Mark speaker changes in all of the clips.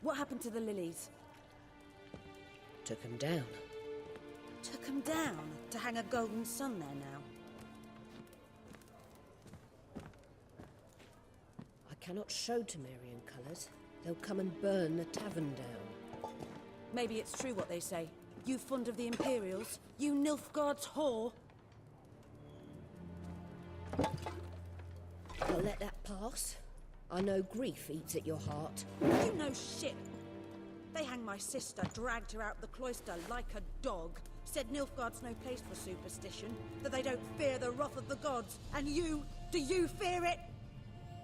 Speaker 1: What happened to the lilies?
Speaker 2: Took him down.
Speaker 1: Took them down to hang a golden sun there now.
Speaker 2: I cannot show Temerian colours. They'll come and burn the tavern down.
Speaker 1: Maybe it's true what they say. You fond of the Imperials? You Nilfgaard's whore?
Speaker 2: I'll let that pass. I know grief eats at your heart.
Speaker 1: You know shit. They hanged my sister, dragged her out the cloister like a dog. Said Nilfgaard's no place for superstition, that they don't fear the wrath of the gods. And you, do you fear it?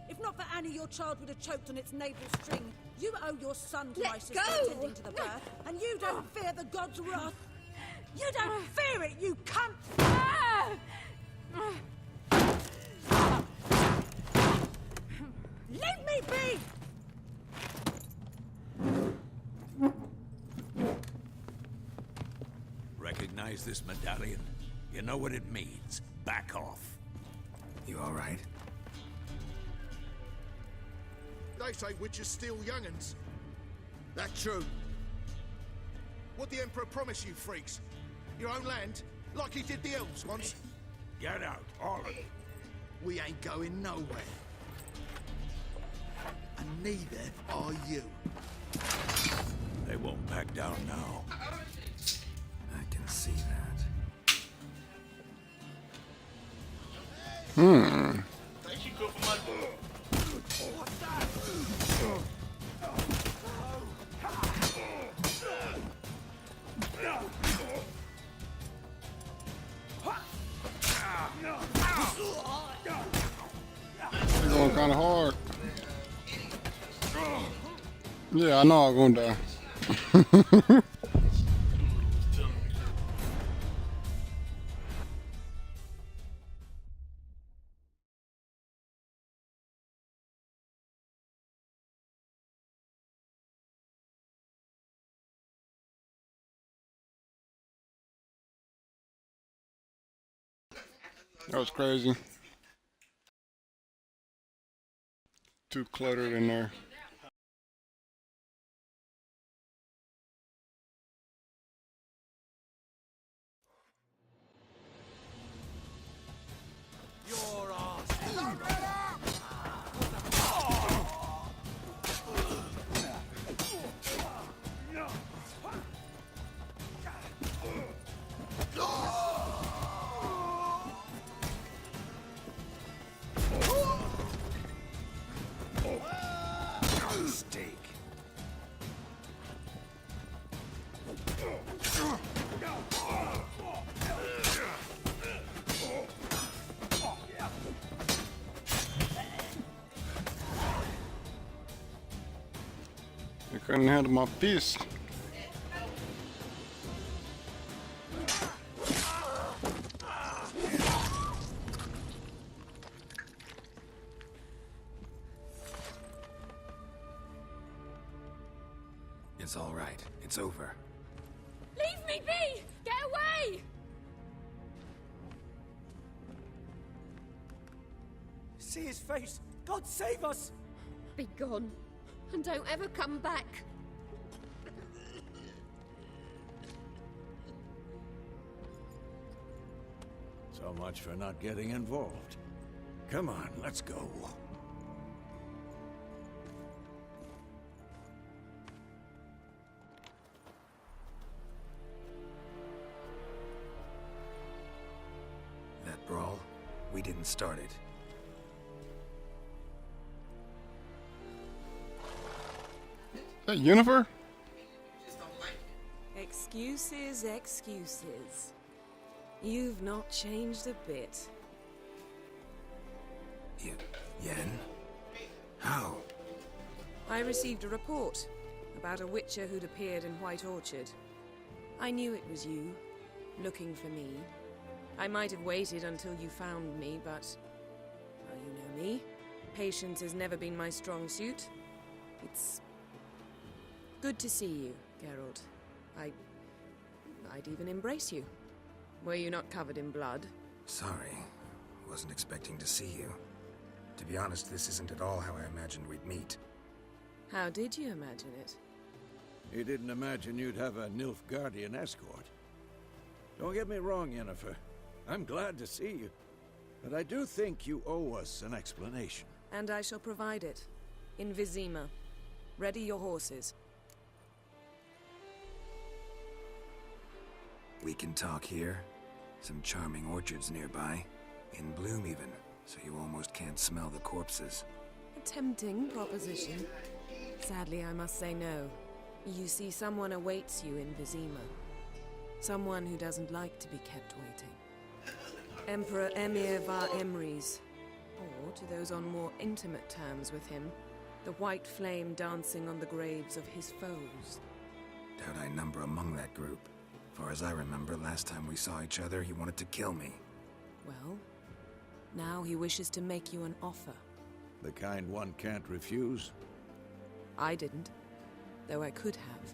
Speaker 1: If not for Annie, your child would have choked on its navel string. You owe your son to my sister attending to the birth, and you don't fear the gods' wrath. You don't fear it, you cunt! Leave me be!
Speaker 3: Recognize this medallion? You know what it means. Back off.
Speaker 4: You all right?
Speaker 5: They say witches steal young'uns. That true? What the Emperor promised you, freaks? Your own land? Like he did the elves once?
Speaker 3: Get out, all of you.
Speaker 5: We ain't going nowhere. And neither are you.
Speaker 3: They won't back down now.
Speaker 4: I can see that.
Speaker 6: They're going kind of hard. Yeah, I know I'm gonna die. That was crazy. Too cluttered in there. I couldn't handle my fist.
Speaker 4: It's all right. It's over.
Speaker 7: Leave me be! Get away!
Speaker 8: See his face! God save us!
Speaker 7: Be gone, and don't ever come back.
Speaker 3: So much for not getting involved. Come on, let's go.
Speaker 4: That brawl, we didn't start it.
Speaker 6: That Yennefer?
Speaker 9: Excuses, excuses. You've not changed a bit.
Speaker 4: Yen? How?
Speaker 9: I received a report about a witcher who'd appeared in White Orchard. I knew it was you, looking for me. I might have waited until you found me, but... well, you know me. Patience has never been my strong suit. It's... good to see you, Geralt. I'd even embrace you. Were you not covered in blood?
Speaker 4: Sorry. Wasn't expecting to see you. To be honest, this isn't at all how I imagined we'd meet.
Speaker 9: How did you imagine it?
Speaker 3: He didn't imagine you'd have a Nilfgaardian escort. Don't get me wrong, Yennefer. I'm glad to see you. But I do think you owe us an explanation.
Speaker 9: And I shall provide it. In Vizima. Ready your horses.
Speaker 4: We can talk here. Some charming orchards nearby. In bloom even, so you almost can't smell the corpses.
Speaker 9: A tempting proposition. Sadly, I must say no. You see, someone awaits you in Vizima. Someone who doesn't like to be kept waiting. Emperor Emir var Emrys. Or, to those on more intimate terms with him, the white flame dancing on the graves of his foes.
Speaker 4: Doubt I number among that group. Far as I remember, last time we saw each other, he wanted to kill me.
Speaker 9: Well, now he wishes to make you an offer.
Speaker 3: The kind one can't refuse.
Speaker 9: I didn't, though I could have.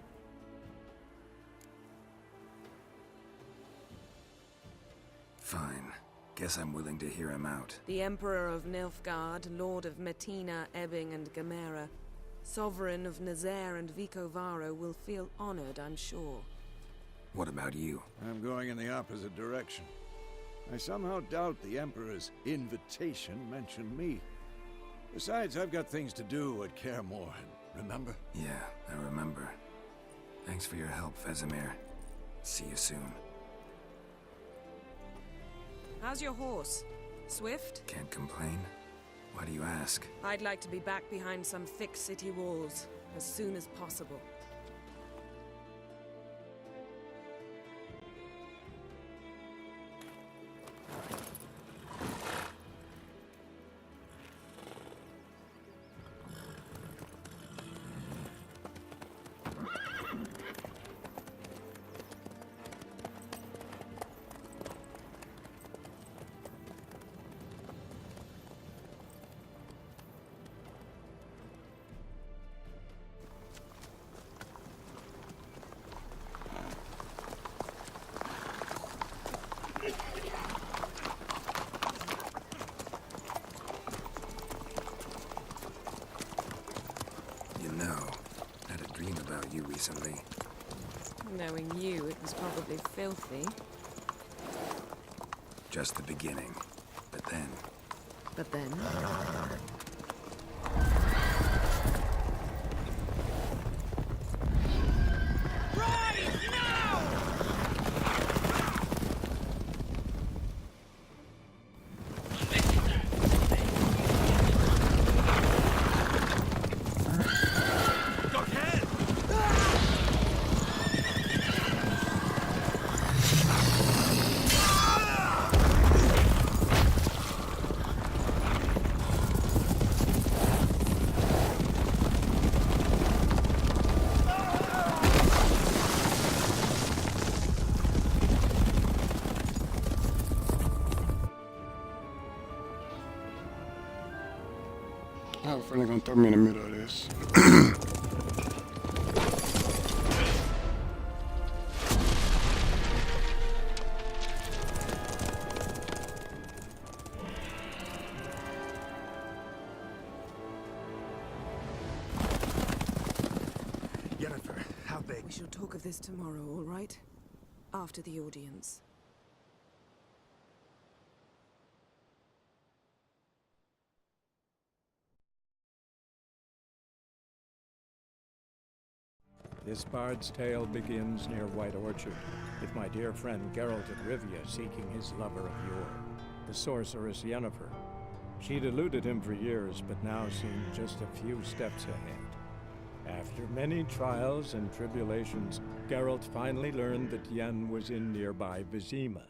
Speaker 4: Fine. Guess I'm willing to hear him out.
Speaker 9: The Emperor of Nilfgaard, Lord of Metina, Ebbing and Gamera, Sovereign of Nazaire and Vicovaro will feel honored, I'm sure.
Speaker 4: What about you?
Speaker 3: I'm going in the opposite direction. I somehow doubt the Emperor's invitation mentioned me. Besides, I've got things to do at Kaer Morhen, remember?
Speaker 4: Yeah, I remember. Thanks for your help, Vesemir. See you soon.
Speaker 9: How's your horse? Swift?
Speaker 4: Can't complain. Why do you ask?
Speaker 9: I'd like to be back behind some thick city walls as soon as possible.
Speaker 4: You know, I had a dream about you recently.
Speaker 9: Knowing you, it was probably filthy.
Speaker 4: Just the beginning. But then...
Speaker 9: But then...
Speaker 6: I have a feeling gonna throw me in the middle of this.
Speaker 4: Yennefer, how big?
Speaker 9: We shall talk of this tomorrow, all right? After the audience.
Speaker 10: This bard's tale begins near White Orchard, with my dear friend Geralt of Rivia seeking his lover of yore, the sorceress Yennefer. She'd eluded him for years, but now seemed just a few steps ahead. After many trials and tribulations, Geralt finally learned that Yen was in nearby Vizima.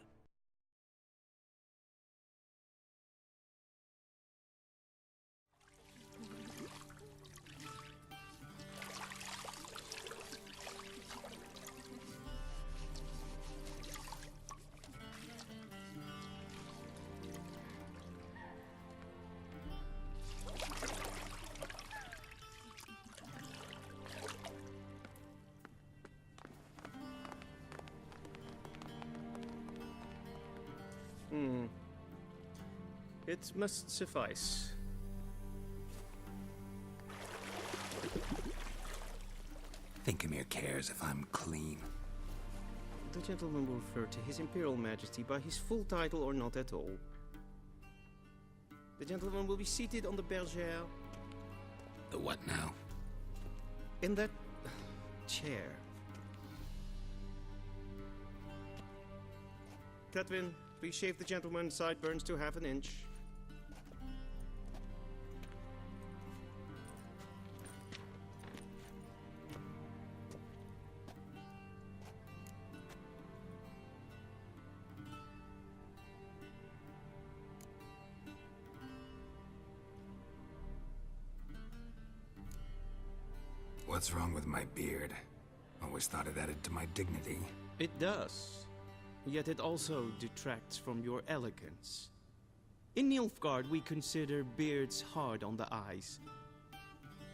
Speaker 11: It must suffice.
Speaker 4: think Emir cares if I'm clean?
Speaker 11: The gentleman will refer to His Imperial Majesty by his full title or not at all. The gentleman will be seated on the bergère.
Speaker 4: The what now?
Speaker 11: In that chair. Catwin, please shave the gentleman's sideburns to half an inch.
Speaker 4: What's wrong with my beard? Always thought it added to my dignity.
Speaker 11: It does. Yet it also detracts from your elegance. In Nilfgaard, we consider beards hard on the eyes.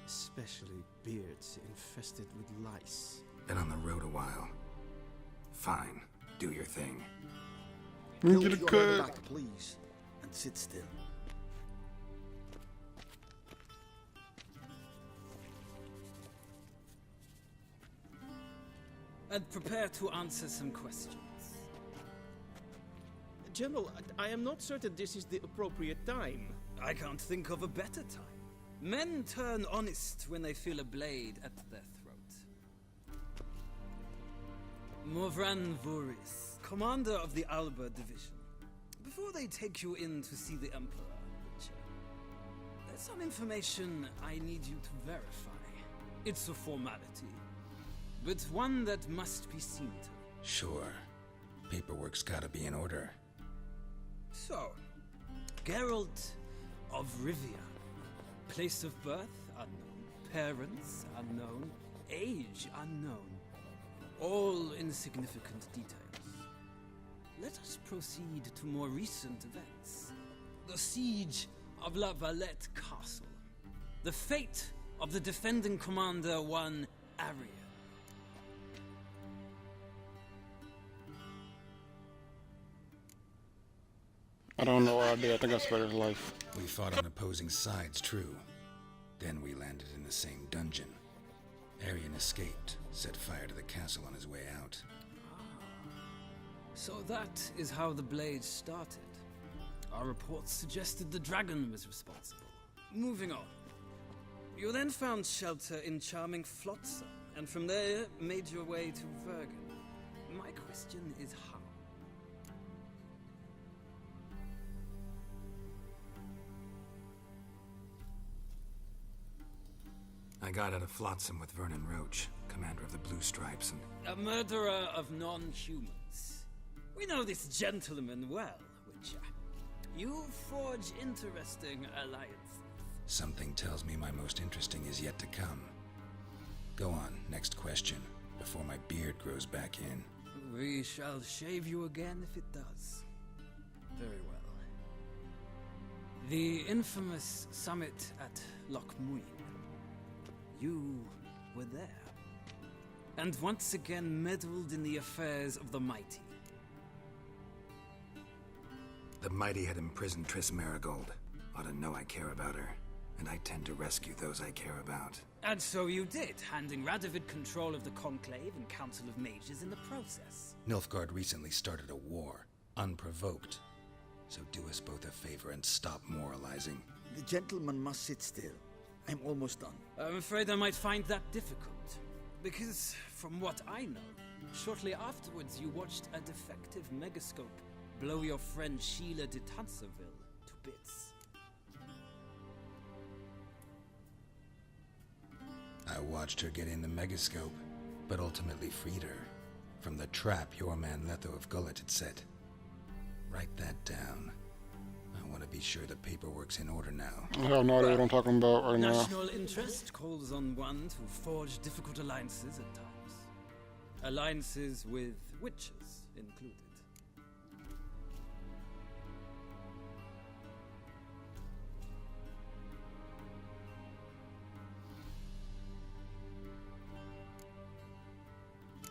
Speaker 11: Especially beards infested with lice.
Speaker 4: Been on the road a while. Fine, do your thing.
Speaker 6: Get a cut.
Speaker 5: Back, please, and sit still.
Speaker 12: And prepare to answer some questions.
Speaker 11: General, I am not certain this is the appropriate time.
Speaker 12: I can't think of a better time. Men turn honest when they feel a blade at their throat. Morvran Vuris, commander of the Alba Division. Before they take you in to see the Emperor, Witcher, there's some information I need you to verify. It's a formality, but one that must be seen to.
Speaker 4: Sure. Paperwork's gotta be in order.
Speaker 12: So, Geralt of Rivia. Place of birth, unknown. Parents, unknown. Age, unknown. All insignificant details. Let us proceed to more recent events. The siege of La Valette Castle. The fate of the defending commander, one Arian.
Speaker 6: I don't know what I did. I think I spared his life.
Speaker 4: We fought on opposing sides, true. Then we landed in the same dungeon. Arian escaped, set fire to the castle on his way out.
Speaker 12: So that is how the blade started. Our reports suggested the dragon was responsible. Moving on. You then found shelter in charming Flotsam, and from there made your way to Vergen. My question is how?
Speaker 4: I got out of Flotsam with Vernon Roach, commander of the Blue Stripes, and...
Speaker 12: A murderer of non-humans. We know this gentleman well, Witcher. You forge interesting alliances.
Speaker 4: Something tells me my most interesting is yet to come. Go on, next question, before my beard grows back in.
Speaker 12: We shall shave you again if it does. Very well. The infamous summit at Loch Muin. You were there. And once again meddled in the affairs of the mighty.
Speaker 4: The mighty had imprisoned Triss Marigold. Ought to know I care about her. And I tend to rescue those I care about.
Speaker 12: And so you did, handing Radovid control of the Conclave and Council of Mages in the process.
Speaker 4: Nilfgaard recently started a war, unprovoked. So do us both a favor and stop moralizing.
Speaker 5: The gentleman must sit still. I'm almost done.
Speaker 12: I'm afraid I might find that difficult. Because, from what I know, shortly afterwards you watched a defective megascope blow your friend Sheila de Tanserville to bits.
Speaker 4: I watched her get in the megascope, but ultimately freed her from the trap your man Letho of Gullet had set. Write that down. I want to be sure the paperwork's in order now.
Speaker 6: I have no idea what I'm talking about right now.
Speaker 12: National interest calls on one to forge difficult alliances at times. Alliances with witches included.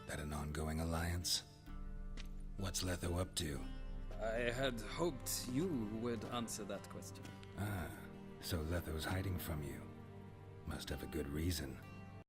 Speaker 4: That an ongoing alliance? What's Letho up to?
Speaker 12: I had hoped you would answer that question.
Speaker 4: Ah, so Letho's hiding from you. Must have a good reason.